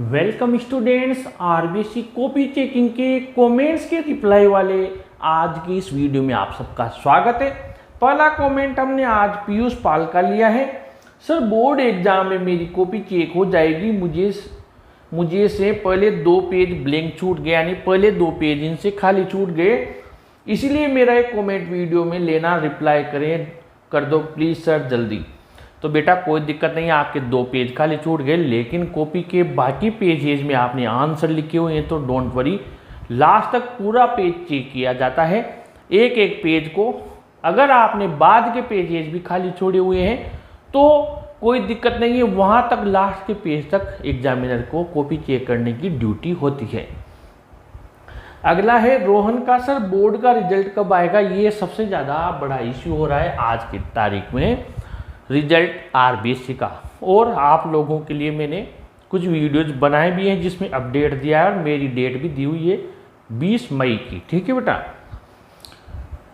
Welcome students, RBC copy checking के comments के reply वाले आज की इस वीडियो में आप सबका स्वागत है। पहला कमेंट हमने आज पीयूष पाल का लिया है। सर, बोर्ड एग्जाम में मेरी कॉपी चेक हो जाएगी, मुझे से पहले 2 पेज ब्लैंक छूट गए, यानी पहले 2 पेज इनसे खाली छूट गए, इसीलिए मेरा एक कमेंट वीडियो में लेना, रिप्लाई कर दो प्लीज़ सर जल्दी। तो बेटा कोई दिक्कत नहीं है, आपके 2 पेज खाली छूट गए, लेकिन कॉपी के बाकी पेजेज में आपने आंसर लिखे हुए हैं, तो डोंट वरी, लास्ट तक पूरा पेज चेक किया जाता है। एक एक पेज को अगर आपने बाद के पेजेज भी खाली छोड़े हुए हैं तो कोई दिक्कत नहीं है, वहाँ तक लास्ट के पेज तक एग्जामिनर को कॉपी चेक करने की ड्यूटी होती है। अगला है रोहन का, सर बोर्ड का रिजल्ट कब आएगा? ये सबसे ज़्यादा बड़ा इश्यू हो रहा है आज की तारीख में, रिजल्ट आरबीसी का। और आप लोगों के लिए मैंने कुछ वीडियोज बनाए भी हैं जिसमें अपडेट दिया है, और मेरी डेट भी दी हुई है 20 मई की। ठीक है बेटा।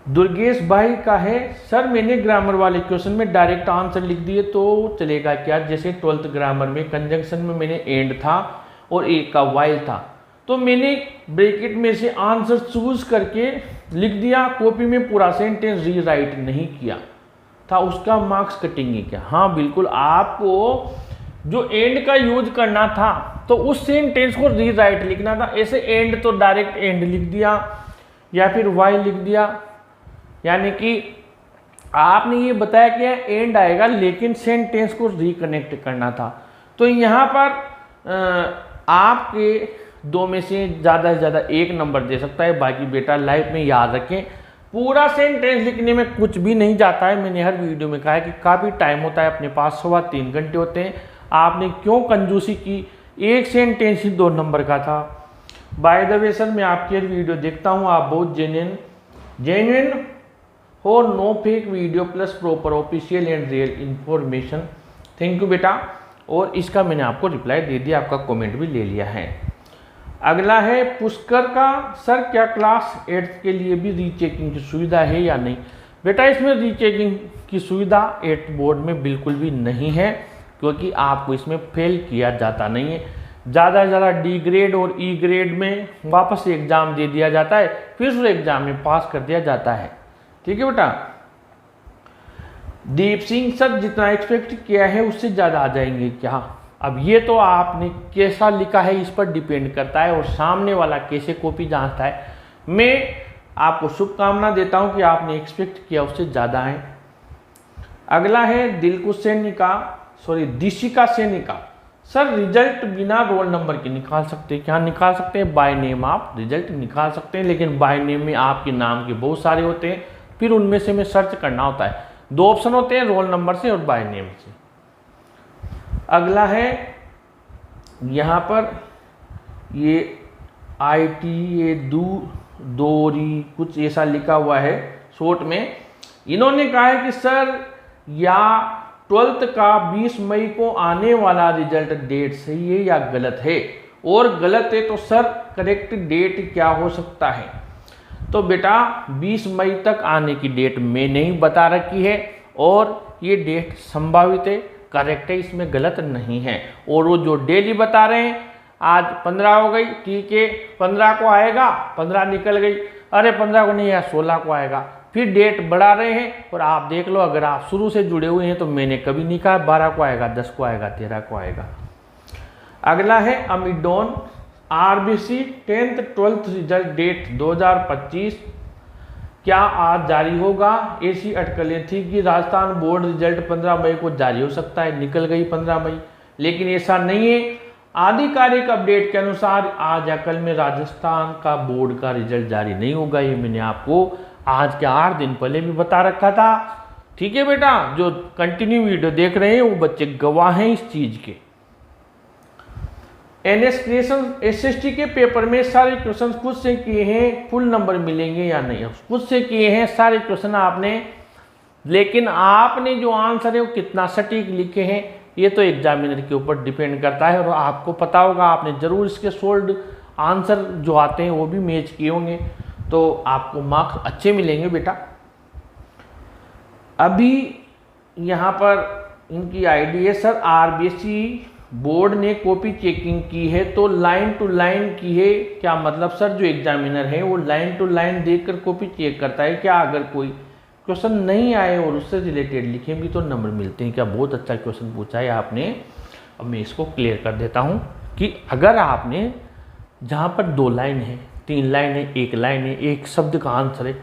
दुर्गेश भाई का है, सर मैंने ग्रामर वाले क्वेश्चन में डायरेक्ट आंसर लिख दिए तो चलेगा क्या? जैसे 12th ग्रामर में कंजंक्शन में मैंने एंड था और एक का वाइल था, तो मैंने ब्रैकेट में से आंसर चूज करके लिख दिया, कॉपी में पूरा सेंटेंस रीराइट नहीं किया था, उसका मार्क्स कटेंगे क्या? हाँ बिल्कुल, आपको जो एंड का यूज करना था तो उस सेंटेंस को रीराइट लिखना था। ऐसे एंड तो डायरेक्ट एंड लिख दिया या फिर वाई लिख दिया, यानी कि आपने ये बताया कि एंड आएगा लेकिन सेंटेंस को रिकनेक्ट करना था। तो यहाँ पर आपके 2 में से ज़्यादा से ज़्यादा 1 नंबर दे सकता है। बाकी बेटा लाइफ में याद रखें, पूरा सेंटेंस लिखने में कुछ भी नहीं जाता है। मैंने हर वीडियो में कहा है कि काफ़ी टाइम होता है, अपने पास 3.25 घंटे होते हैं। आपने क्यों कंजूसी की? एक सेंटेंस ही 2 नंबर का था। बाय द वे सर, मैं आपकी हर वीडियो देखता हूँ, आप बहुत जेन्युइन हो, no fake video plus proper official and real information. Thank you बेटा। और इसका मैंने आपको रिप्लाई दे दिया, आपका कॉमेंट भी ले लिया है। अगला है पुष्कर का, सर क्या क्लास 8th के लिए भी रीचेकिंग की सुविधा है या नहीं? बेटा इसमें रीचेकिंग की सुविधा 8th बोर्ड में बिल्कुल भी नहीं है, क्योंकि आपको इसमें फेल किया जाता नहीं है। ज़्यादा से ज़्यादा डी ग्रेड और ई ग्रेड में वापस से एग्ज़ाम दे दिया जाता है, फिर उस एग्ज़ाम में पास कर दिया जाता है। ठीक है बेटा। दीप सिंह, सर जितना एक्सपेक्ट किया है उससे ज़्यादा आ जाएंगे क्या? अब ये तो आपने कैसा लिखा है इस पर डिपेंड करता है, और सामने वाला कैसे कॉपी जांचता है। मैं आपको शुभकामना देता हूं कि आपने एक्सपेक्ट किया उससे ज़्यादा है। अगला है दिशिका सैनिका, सर रिजल्ट बिना रोल नंबर के निकाल सकते हैं क्या? निकाल सकते हैं, बाय नेम आप रिजल्ट निकाल सकते हैं, लेकिन बाय नेम में आपके नाम के बहुत सारे होते हैं, फिर उनमें से हमें सर्च करना होता है। 2 ऑप्शन होते हैं, रोल नंबर से और बाय नेम से। अगला है यहाँ पर ये IT ये दोरी कुछ ऐसा लिखा हुआ है शॉर्ट में। इन्होंने कहा है कि सर या 12th का 20 मई को आने वाला रिजल्ट डेट सही है या गलत है, और गलत है तो सर करेक्ट डेट क्या हो सकता है? तो बेटा 20 मई तक आने की डेट मैंने ही बता रखी है, और ये डेट संभावित है, करेक्ट है, इसमें गलत नहीं है। और वो जो डेली बता रहे हैं, आज 15 हो गई, ठीक है 15 को आएगा, 15 निकल गई, अरे 15 को नहीं आया 16 को आएगा, फिर डेट बढ़ा रहे हैं। और आप देख लो, अगर आप शुरू से जुड़े हुए हैं तो मैंने कभी नहीं कहा 12 को आएगा, 10 को आएगा, 13 को आएगा। अगला है अमिडोन, RBC 10th 12th result date 2025 क्या आज जारी होगा? ऐसी अटकलें थी कि राजस्थान बोर्ड रिजल्ट 15 मई को जारी हो सकता है, निकल गई 15 मई, लेकिन ऐसा नहीं है। आधिकारिक अपडेट के अनुसार आज या कल में राजस्थान का बोर्ड का रिजल्ट जारी नहीं होगा। ये मैंने आपको आज के 8 दिन पहले भी बता रखा था। ठीक है बेटा, जो कंटिन्यू वीडियो देख रहे हैं वो बच्चे गवाह हैं इस चीज के। NS क्रिएशन SST के पेपर में सारे क्वेश्चन खुद से किए हैं, फुल नंबर मिलेंगे या नहीं? खुद से किए हैं सारे क्वेश्चन आपने, लेकिन आपने जो आंसर है वो कितना सटीक लिखे हैं ये तो एग्जामिनर के ऊपर डिपेंड करता है। और आपको पता होगा, आपने जरूर इसके सोल्ड आंसर जो आते हैं वो भी मैच किए होंगे, तो आपको मार्क्स अच्छे मिलेंगे बेटा। अभी यहाँ पर इनकी आईडी है सर आरबीसी बोर्ड ने कॉपी चेकिंग की है तो लाइन टू लाइन की है, क्या मतलब सर? जो एग्जामिनर है वो लाइन टू लाइन देखकर कॉपी चेक करता है क्या? अगर कोई क्वेश्चन नहीं आए और उससे रिलेटेड लिखे भी तो नंबर मिलते हैं क्या? बहुत अच्छा क्वेश्चन पूछा है आपने। अब मैं इसको क्लियर कर देता हूँ कि अगर आपने जहाँ पर 2 लाइन है, 3 लाइन है, 1 लाइन है, एक शब्द का आंसर है,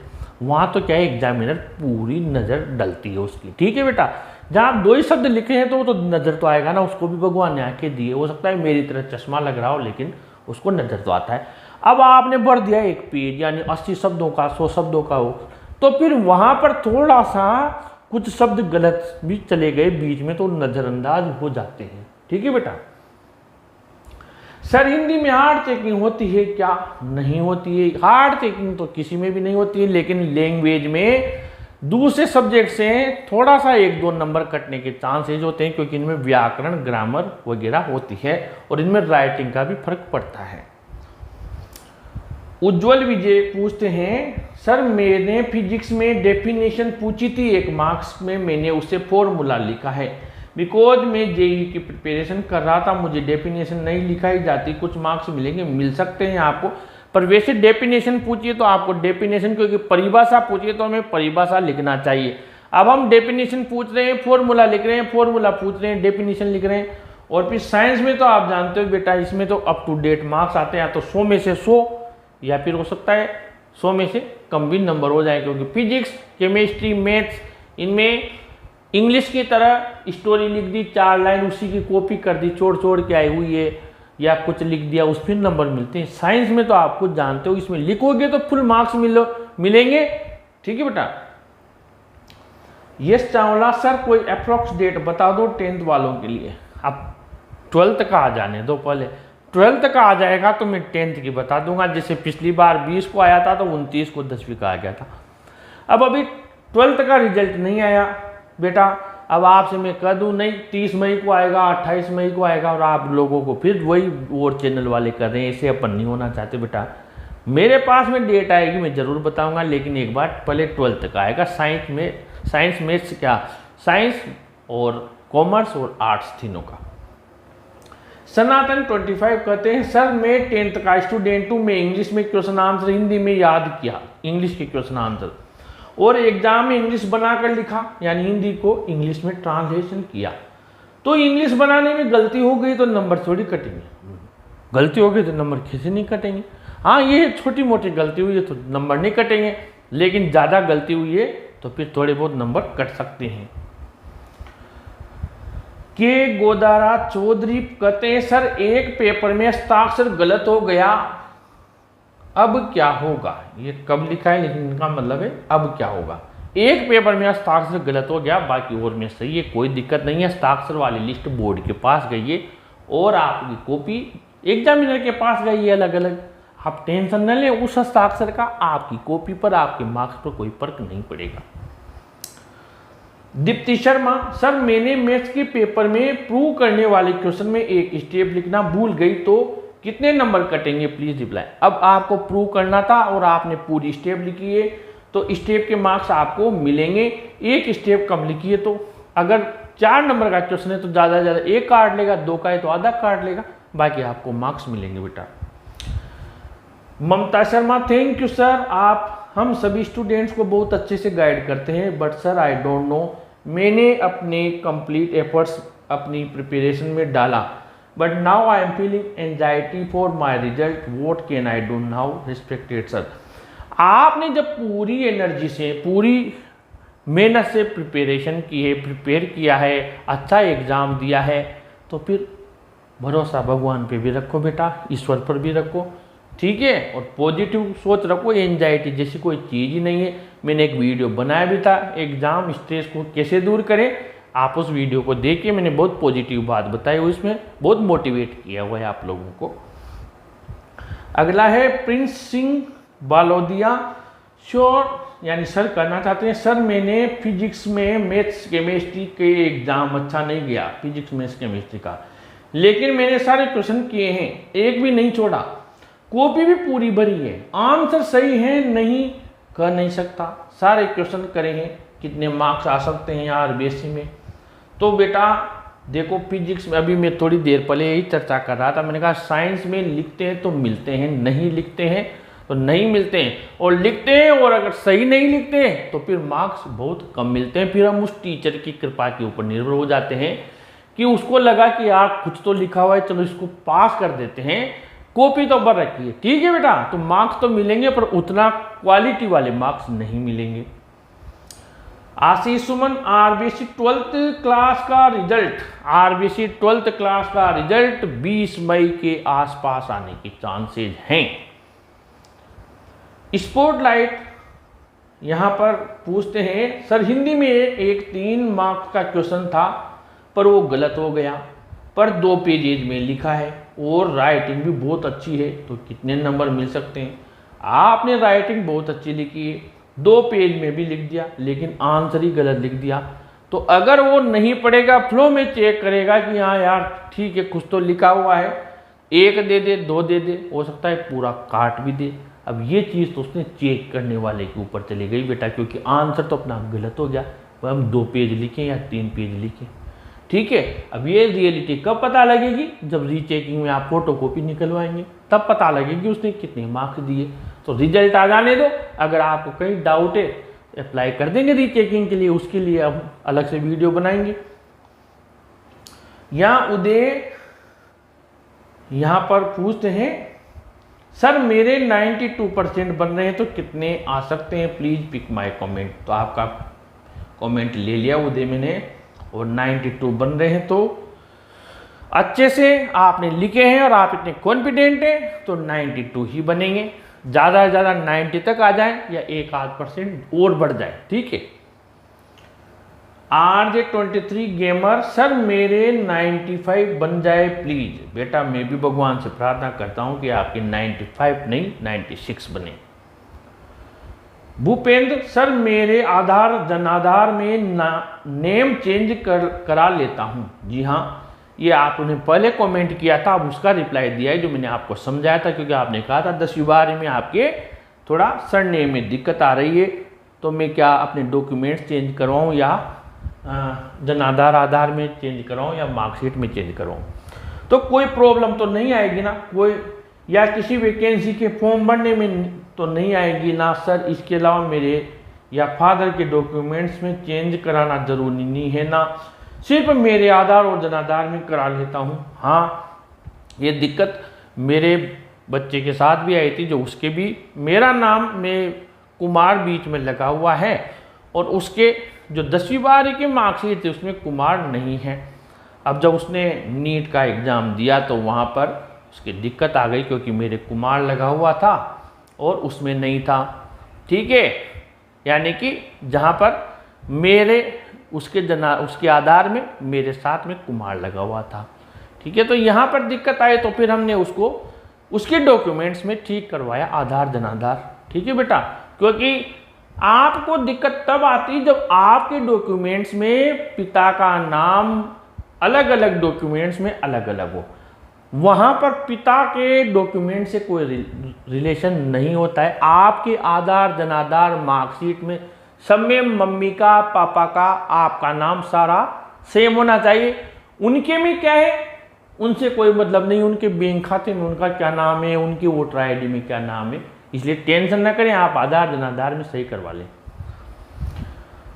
वहाँ तो क्या है एग्जामिनर पूरी नज़र डलती है उसकी, ठीक है बेटा। जहाँ आप 2 ही शब्द लिखे हैं तो वो तो नज़र तो आएगा ना, उसको भी भगवान ने आंखें दिए, हो सकता है मेरी तरह चश्मा लग रहा हो लेकिन उसको नज़र तो आता है। अब आपने भर दिया 1 पेज यानी 80 शब्दों का, 100 शब्दों का हो, तो फिर वहाँ पर थोड़ा सा कुछ शब्द गलत भी चले गए बीच में तो नज़रअंदाज हो जाते हैं, ठीक है बेटा। सर हिंदी में हार्ड चेकिंग होती है क्या? नहीं होती है। हार्ड चेकिंग तो किसी में भी नहीं होती है, लेकिन लैंग्वेज में दूसरे सब्जेक्ट से थोड़ा सा 1-2 नंबर कटने के चांसेज होते हैं, क्योंकि इनमें व्याकरण, ग्रामर वगैरह होती है और इनमें राइटिंग का भी फर्क पड़ता है। उज्जवल विजय पूछते हैं, सर मैंने फिजिक्स में डेफिनेशन पूछी थी 1 मार्क्स में, मैंने उससे फॉर्मूला लिखा है, बिकॉज मैं जेई की प्रिपरेशन कर रहा था, मुझे डेफिनेशन नहीं लिखाई जाती, कुछ मार्क्स मिलेंगे? मिल सकते हैं आपको, पर वैसे डेफिनेशन पूछिए तो आपको डेफिनेशन, क्योंकि परिभाषा पूछिए तो हमें परिभाषा लिखना चाहिए। अब हम डेफिनेशन पूछ रहे हैं, फॉर्मूला लिख रहे हैं, फॉर्मूला पूछ रहे हैं, डेफिनेशन लिख रहे हैं। और फिर साइंस में तो आप जानते हो बेटा, इसमें तो अप टू डेट मार्क्स आते हैं, या तो 100 में से 100 या फिर हो सकता है 100 में से कम भी नंबर हो जाए, क्योंकि फिजिक्स, केमिस्ट्री, मैथ्स, इनमें इंग्लिश की तरह स्टोरी लिख दी 4 लाइन, उसी की कॉपी कर दी, छोड़ के आई हुई है, या कुछ लिख दिया, उस पर नंबर मिलते हैं। साइंस में तो आप कुछ जानते हो, इसमें लिखोगे तो फुल मार्क्स मिलेंगे, ठीक है बेटा। यस चावला, सर कोई अप्रोक्स डेट बता दो 10th वालों के लिए। अब 12th का आ जाने दो पहले, 12th का आ जाएगा तो मैं 10th की बता दूंगा। जैसे पिछली बार 20 को आया था तो 29 को 10वीं का आ गया था। अब अभी 12th का रिजल्ट नहीं आया बेटा, अब आपसे मैं कह दूं नहीं 30 मई को आएगा, 28 मई को आएगा, और आप लोगों को फिर वही और चैनल वाले कर रहे हैं। ऐसे अपन नहीं होना चाहते बेटा। मेरे पास में डेट आएगी मैं ज़रूर बताऊंगा, लेकिन एक बार पहले 12th का आएगा। साइंस मैथ्स क्या, साइंस और कॉमर्स और आर्ट्स तीनों का। सनातन 25 कहते हैं, सर मैं 10th का स्टूडेंट हूँ, मैं इंग्लिश में क्वेश्चन आंसर हिंदी में याद किया, इंग्लिश के क्वेश्चन आंसर, और एग्जाम में इंग्लिश बनाकर लिखा, यानी हिंदी को इंग्लिश में ट्रांसलेशन किया, तो इंग्लिश बनाने में गलती हो गई तो नंबर थोड़ी कटेंगे, गलती हो गई तो नंबर कैसे नहीं कटेंगे। हाँ ये छोटी मोटी गलती हुई है तो नंबर नहीं कटेंगे, लेकिन ज़्यादा गलती हुई है तो फिर थोड़े बहुत नंबर कट सकते हैं। के गोदारा चौधरी कहते हैं, सर एक पेपर में हस्ताक्षर गलत हो गया, अब क्या होगा? ये कब लिखा है लेकिन इनका मतलब है अब क्या होगा। एक पेपर में हस्ताक्षर गलत हो गया, बाकी और में सही है, कोई दिक्कत नहीं है। हस्ताक्षर वाली लिस्ट बोर्ड के पास गई है और आपकी कॉपी एग्जामिनर के पास गई है अलग अलग। आप टेंशन न लें उस हस्ताक्षर का, आपकी कॉपी पर, आपके मार्क्स पर कोई फर्क नहीं पड़ेगा। दीप्ति शर्मा, सर मैंने मैथ्स के पेपर में प्रूव करने वाले क्वेश्चन में एक स्टेप लिखना भूल गई तो कितने नंबर कटेंगे, प्लीज रिप्लाई। अब आपको प्रूव करना था और आपने पूरी स्टेप लिखी है तो स्टेप के मार्क्स आपको मिलेंगे। एक स्टेप कम लिखी है तो अगर 4 नंबर का क्वेश्चन है तो ज़्यादा से ज़्यादा 1 काट लेगा, 2 का है तो आधा काट लेगा, बाकी आपको मार्क्स मिलेंगे बेटा। Mamta Sharma, thank you sir, आप हम सभी स्टूडेंट्स को बहुत अच्छे से गाइड करते हैं, but sir I don't know, मैंने अपने कंप्लीट एफर्ट्स अपनी प्रिपरेशन में डाला, but now I am feeling anxiety for my result, what can I do now, respected sir. आपने जब पूरी एनर्जी से, पूरी मेहनत से प्रिपरेशन की है, प्रिपेयर किया है, अच्छा एग्ज़ाम दिया है, तो फिर भरोसा भगवान पे भी रखो बेटा, ईश्वर पर भी रखो, ठीक है, और पॉजिटिव सोच रखो। एंजाइटी जैसी कोई चीज़ ही नहीं है। मैंने एक वीडियो बनाया भी था, एग्ज़ाम स्ट्रेस को कैसे दूर करें, आप उस वीडियो को देखिए, मैंने बहुत पॉजिटिव बात बताई हुई, इसमें बहुत मोटिवेट किया हुआ है आप लोगों को। अगला है प्रिंस सिंह बालोदिया, श्योर यानी सर करना चाहते हैं, सर मैंने फिजिक्स में मैथ्स केमिस्ट्री के एग्ज़ाम अच्छा नहीं गया, फिजिक्स मैथ्स केमिस्ट्री का, लेकिन मैंने सारे क्वेश्चन किए हैं, एक भी नहीं छोड़ा, कॉपी भी पूरी भरी है, आंसर सही है नहीं कह नहीं सकता, सारे क्वेश्चन करे हैं, कितने मार्क्स आ सकते हैं यार बेसी में। तो बेटा देखो फिजिक्स में अभी मैं थोड़ी देर पहले यही चर्चा कर रहा था, मैंने कहा साइंस में लिखते हैं तो मिलते हैं, नहीं लिखते हैं तो नहीं मिलते हैं, और लिखते हैं और अगर सही नहीं लिखते हैं तो फिर मार्क्स बहुत कम मिलते हैं। फिर हम उस टीचर की कृपा के ऊपर निर्भर हो जाते हैं कि उसको लगा कि यार कुछ तो लिखा हुआ है, चलो इसको पास कर देते हैं, कॉपी तो भर रखी है, ठीक है बेटा, तो मार्क्स तो मिलेंगे पर उतना क्वालिटी वाले मार्क्स नहीं मिलेंगे। आशीष सुमन, आरबीसी 12th क्लास का रिजल्ट, आरबीसी 12th क्लास का रिजल्ट 20 मई के आसपास आने के चांसेज हैं। स्पॉटलाइट यहां पर पूछते हैं सर हिंदी में एक 3 मार्क्स का क्वेश्चन था पर वो गलत हो गया, पर 2 पेजेज में लिखा है और राइटिंग भी बहुत अच्छी है, तो कितने नंबर मिल सकते हैं? आपने राइटिंग बहुत अच्छी लिखी है, 2 पेज में भी लिख दिया लेकिन आंसर ही गलत लिख दिया, तो अगर वो नहीं पढ़ेगा फ्लो में चेक करेगा कि हाँ यार ठीक है कुछ तो लिखा हुआ है, 1 दे दे 2 दे दे, हो सकता है पूरा काट भी दे। अब ये चीज़ तो उसने चेक करने वाले के ऊपर चली गई बेटा, क्योंकि आंसर तो अपना गलत हो गया, वह हम 2 पेज लिखें या 3 पेज लिखें, ठीक है। अब ये रियलिटी कब पता लगेगी? जब रीचेकिंग में आप फोटोकॉपी निकलवाएंगे तब पता लगेगी उसने कितने मार्क्स दिए। तो रिजल्ट आ जाने दो, अगर आपको कहीं डाउट है अप्लाई कर देंगे रीचेकिंग के लिए, उसके लिए अब अलग से वीडियो बनाएंगे। उदय यहां पर पूछते हैं सर मेरे 92% बन रहे हैं तो कितने आ सकते हैं, प्लीज पिक माय कमेंट। तो आपका कमेंट ले लिया उदय मैंने, और 92 बन रहे हैं तो अच्छे से आपने लिखे हैं और आप इतने कॉन्फिडेंट हैं तो 92 ही बनेंगे। ज़्यादा से ज़्यादा 90 तक आ जाए या 1-8% और बढ़ जाए, ठीक है। RJ23 गेमर, सर मेरे 95 बन जाए प्लीज। बेटा मैं भी भगवान से प्रार्थना करता हूं कि आपके 95 नहीं 96 बने। भूपेंद्र, सर मेरे जनाधार में नेम चेंज करा लेता हूं। जी हाँ, ये आपने पहले कमेंट किया था, अब उसका रिप्लाई दिया है जो मैंने आपको समझाया था, क्योंकि आपने कहा था 10वीं बार में आपके थोड़ा सरनेम में दिक्कत आ रही है, तो मैं क्या अपने डॉक्यूमेंट्स चेंज करवाऊँ या आधार में चेंज कराऊँ या मार्कशीट में चेंज कराऊँ, तो कोई प्रॉब्लम तो नहीं आएगी ना, कोई या किसी वैकेंसी के फॉर्म भरने में तो नहीं आएगी ना सर। इसके अलावा मेरे या फादर के डॉक्यूमेंट्स में चेंज कराना जरूरी नहीं है ना, सिर्फ मेरे आधार और जनाधार में करा लेता हूँ। हाँ, ये दिक्कत मेरे बच्चे के साथ भी आई थी, जो उसके भी मेरा नाम में कुमार बीच में लगा हुआ है और उसके जो 10वीं बार की मार्कशीट थी उसमें कुमार नहीं है। अब जब उसने नीट का एग्ज़ाम दिया तो वहाँ पर उसकी दिक्कत आ गई, क्योंकि मेरे कुमार लगा हुआ था और उसमें नहीं था, ठीक है। यानी कि जहाँ पर मेरे उसके आधार में मेरे साथ में कुमार लगा हुआ था, ठीक है। तो यहाँ पर दिक्कत आई तो फिर हमने उसको उसके डॉक्यूमेंट्स में ठीक करवाया, आधार जनाधार, ठीक है बेटा। क्योंकि आपको दिक्कत तब आती जब आपके डॉक्यूमेंट्स में पिता का नाम अलग अलग डॉक्यूमेंट्स में अलग अलग हो, वहाँ पर पिता के डॉक्यूमेंट से कोई रिलेशन नहीं होता है। आपके आधार जनाधार मार्कशीट में सब में मम्मी का पापा का आपका नाम सारा सेम होना चाहिए। उनके में क्या है, उनसे कोई मतलब नहीं, उनके बैंक खाते में उनका क्या नाम है, उनकी वोटर आईडी में क्या नाम है, इसलिए टेंशन ना करें, आप आधार जनाधार में सही करवा लें।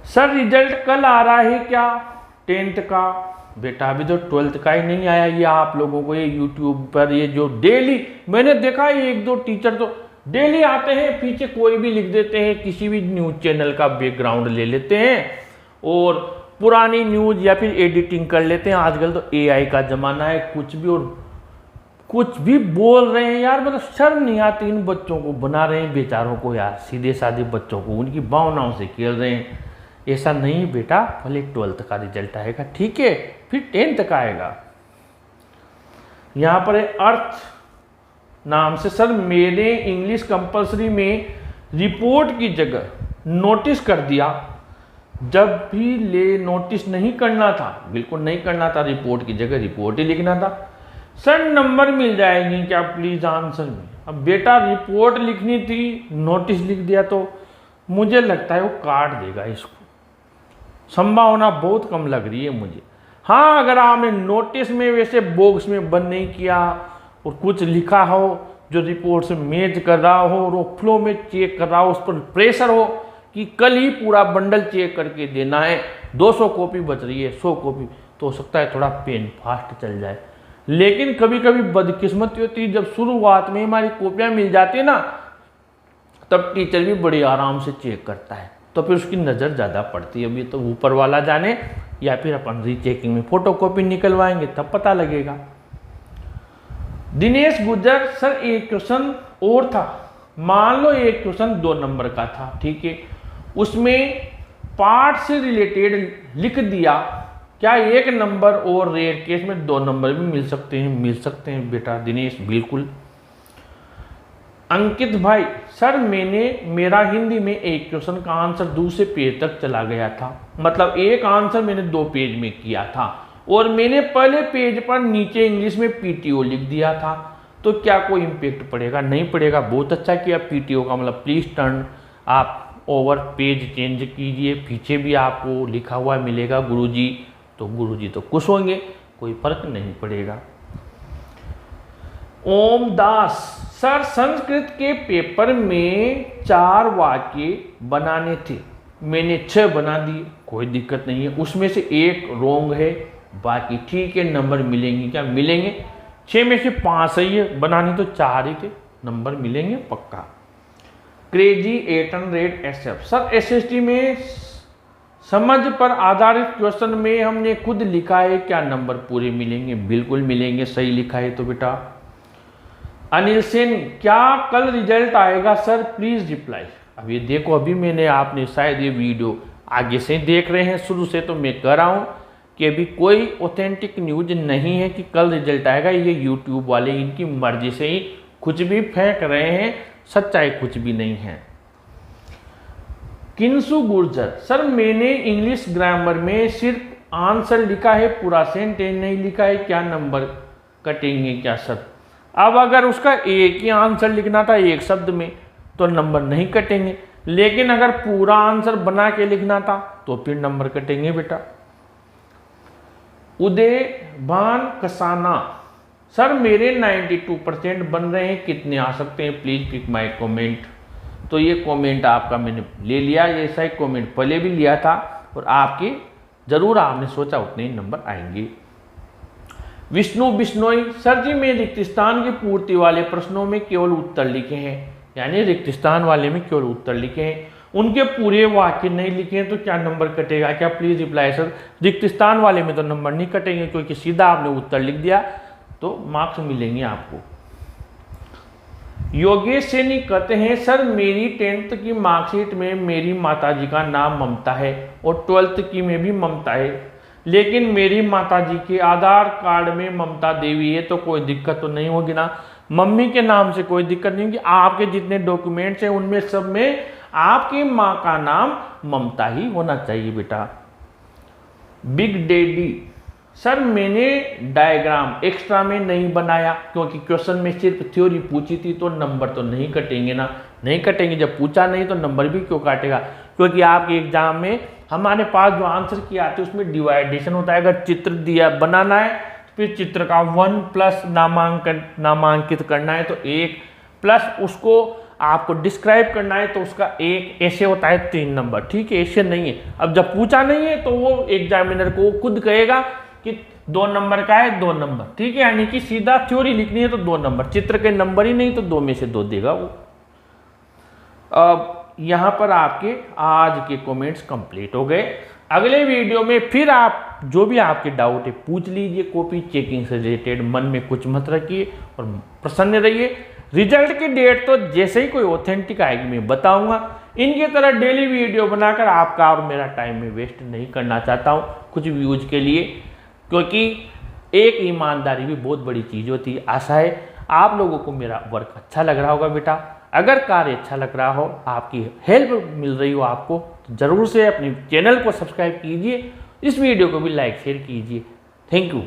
सर रिजल्ट कल आ रहा है क्या 10th का? बेटा अभी तो 12th का ही नहीं आया। ये आप लोगों को ये यूट्यूब पर ये जो डेली मैंने देखा, ये 1-2 टीचर तो डेली आते हैं, पीछे कोई भी लिख देते हैं, किसी भी न्यूज़ चैनल का बैकग्राउंड ले लेते हैं और पुरानी न्यूज़ या फिर एडिटिंग कर लेते हैं। आजकल तो AI का ज़माना है, कुछ भी बोल रहे हैं यार, मतलब शर्म नहीं आती। इन बच्चों को बना रहे हैं बेचारों को यार, सीधे साधे बच्चों को उनकी भावनाओं से खेल रहे हैं। ऐसा नहीं बेटा, पहले 12th का रिजल्ट आएगा, ठीक है, फिर 10th का आएगा। यहाँ पर अर्थ नाम से, सर मेरे इंग्लिश कंपलसरी में रिपोर्ट की जगह नोटिस कर दिया, जब भी ले नोटिस नहीं करना था, बिल्कुल नहीं करना था, रिपोर्ट की जगह रिपोर्ट ही लिखना था। सर नंबर मिल जाएगी क्या प्लीज आंसर में? अब बेटा रिपोर्ट लिखनी थी, नोटिस लिख दिया तो मुझे लगता है वो काट देगा इसको, संभावना बहुत कम लग रही है मुझे। हाँ, अगर आपने नोटिस में वैसे बॉक्स में बंद नहीं किया और कुछ लिखा हो जो रिपोर्ट से मैच कर रहा हो और वो फ्लो में चेक कर रहा हो, उस पर प्रेशर हो कि कल ही पूरा बंडल चेक करके देना है, 200 कॉपी बच रही है, 100 कॉपी, तो हो सकता है थोड़ा पेन फास्ट चल जाए। लेकिन कभी कभी बदकिस्मती होती है, जब शुरुआत में हमारी कॉपियाँ मिल जाती है ना, तब टीचर भी बड़े आराम से चेक करता है, तो फिर उसकी नज़र ज़्यादा पड़ती है। अभी तो ऊपर वाला जाने, या फिर अपन रीचेकिंग में फोटोकॉपी निकलवाएंगे तब पता लगेगा। दिनेश गुज्जर, सर एक क्वेश्चन और था, मान लो एक क्वेश्चन 2 नंबर का था, ठीक है, उसमें पार्ट से रिलेटेड लिख दिया, क्या 1 नंबर और रेयर केस में 2 नंबर भी मिल सकते हैं? मिल सकते हैं बेटा दिनेश, बिल्कुल। अंकित भाई, सर मेरा हिंदी में एक क्वेश्चन का आंसर दूसरे पेज तक चला गया था, मतलब एक आंसर मैंने 2 पेज में किया था और मैंने पहले पेज पर नीचे इंग्लिश में पीटीओ लिख दिया था, तो क्या कोई इम्पेक्ट पड़ेगा? नहीं पड़ेगा। बहुत अच्छा किया। पीटीओ का मतलब प्लीज टर्न आप ओवर पेज चेंज कीजिए, पीछे भी आपको लिखा हुआ मिलेगा गुरुजी, तो गुरुजी तो खुश होंगे, कोई फर्क नहीं पड़ेगा। ओम दास, सर संस्कृत के पेपर में 4 वाक्य बनाने थे, मैंने 6 बना दिए, कोई दिक्कत नहीं है, उसमें से 1 रॉन्ग है, बाकी ठीक है, नंबर मिलेंगे क्या? मिलेंगे। 6 में से 5 सही है, बनानी तो 4 ही थे, नंबर मिलेंगे पक्का। क्रेजी 800 SF, सर SST में समझ पर आधारित क्वेश्चन में हमने खुद लिखा है, क्या नंबर पूरे मिलेंगे? बिल्कुल मिलेंगे, सही लिखा है तो बेटा। अनिल सेन, क्या कल रिजल्ट आएगा सर, प्लीज रिप्लाई। अब ये देखो, अभी मैंने, आपने शायद ये वीडियो आगे से देख रहे हैं, शुरू से तो मैं कह रहा हूँ कि अभी कोई ऑथेंटिक न्यूज नहीं है कि कल रिजल्ट आएगा। ये यूट्यूब वाले इनकी मर्जी से ही कुछ भी फेंक रहे हैं, सच्चाई कुछ भी नहीं है। किंसु गुर्जर, सर मैंने इंग्लिश ग्रामर में सिर्फ आंसर लिखा है, पूरा सेंटेंस नहीं लिखा है, क्या नंबर कटेंगे क्या सर? अब अगर उसका एक ही आंसर लिखना था 1 शब्द में तो नंबर नहीं कटेंगे, लेकिन अगर पूरा आंसर बना के लिखना था तो फिर नंबर कटेंगे बेटा। उदय भान कसाना, सर मेरे 92% बन रहे हैं, कितने आ सकते हैं? Please pick my comment. तो ये कमेंट आपका मैंने ले लिया, ये ऐसा ही कमेंट पहले भी लिया था, और आपके जरूर आपने सोचा उतने ही नंबर आएंगे। विष्णु बिश्नोई, सर जी मैं रिक्त स्थान की पूर्ति वाले प्रश्नों में केवल उत्तर लिखे हैं, यानी रिक्त स्थान वाले में केवल उत्तर लिखे हैं, उनके पूरे वाक्य नहीं लिखे हैं, तो क्या नंबर कटेगा क्या? Please reply sir. रिक्त स्थान वाले में तो नंबर नहीं कटेंगे, क्योंकि सीधा आपने उत्तर लिख दिया, तो मार्क्स मिलेंगे आपको। योगेश सैनी कहते हैं, सर मेरी 10th की मार्कशीट में मेरी माताजी का नाम ममता है और 12th की में भी ममता है, लेकिन मेरी माताजी के आधार कार्ड में ममता देवी है, तो कोई दिक्कत तो नहीं होगी ना? मम्मी के नाम से कोई दिक्कत नहीं होगी, आपके जितने डॉक्यूमेंट्स हैं उनमें सब में आपकी माँ का नाम ममता ही होना चाहिए बेटा। बिग डैडी, सर मैंने डायग्राम एक्स्ट्रा में नहीं बनाया, क्योंकि क्वेश्चन में सिर्फ थ्योरी पूछी थी, तो नंबर तो नहीं कटेंगे ना? नहीं कटेंगे, जब पूछा नहीं तो नंबर भी क्यों काटेगा? क्योंकि आपके एग्जाम में हमारे पास जो आंसर किए आते हैं उसमें डिवाइडेशन होता है। अगर चित्र दिया बनाना है तो फिर चित्र का 1+ नामांकित करना है तो 1, प्लस उसको आपको डिस्क्राइब करना है तो उसका 1, ऐसे होता है 3 नंबर, ठीक है? ऐसे नहीं है। अब जब पूछा नहीं है तो वो एग्जामिनर को खुद कहेगा कि 2 नंबर का है, 2 नंबर, ठीक है? यानी कि सीधा थ्योरी लिखनी है तो 2 नंबर, चित्र के नंबर ही नहीं तो 2 में से 2 देगा वो। अब यहाँ पर आपके आज के कमेंट्स कंप्लीट हो गए। अगले वीडियो में फिर आप जो भी आपके डाउट है पूछ लीजिए, कॉपी चेकिंग से रिलेटेड, मन में कुछ मत रखिए और प्रसन्न रहिए। रिजल्ट की डेट तो जैसे ही कोई ऑथेंटिक आएगी मैं बताऊंगा। इनकी तरह डेली वीडियो बनाकर आपका और मेरा टाइम में वेस्ट नहीं करना चाहता हूँ कुछ व्यूज के लिए, क्योंकि एक ईमानदारी भी बहुत बड़ी चीज़ होती है। आशा है आप लोगों को मेरा वर्क अच्छा लग रहा होगा बेटा। अगर कार्य अच्छा लग रहा हो, आपकी हेल्प मिल रही हो आपको, तो ज़रूर से अपने चैनल को सब्सक्राइब कीजिए, इस वीडियो को भी लाइक शेयर कीजिए। Thank you.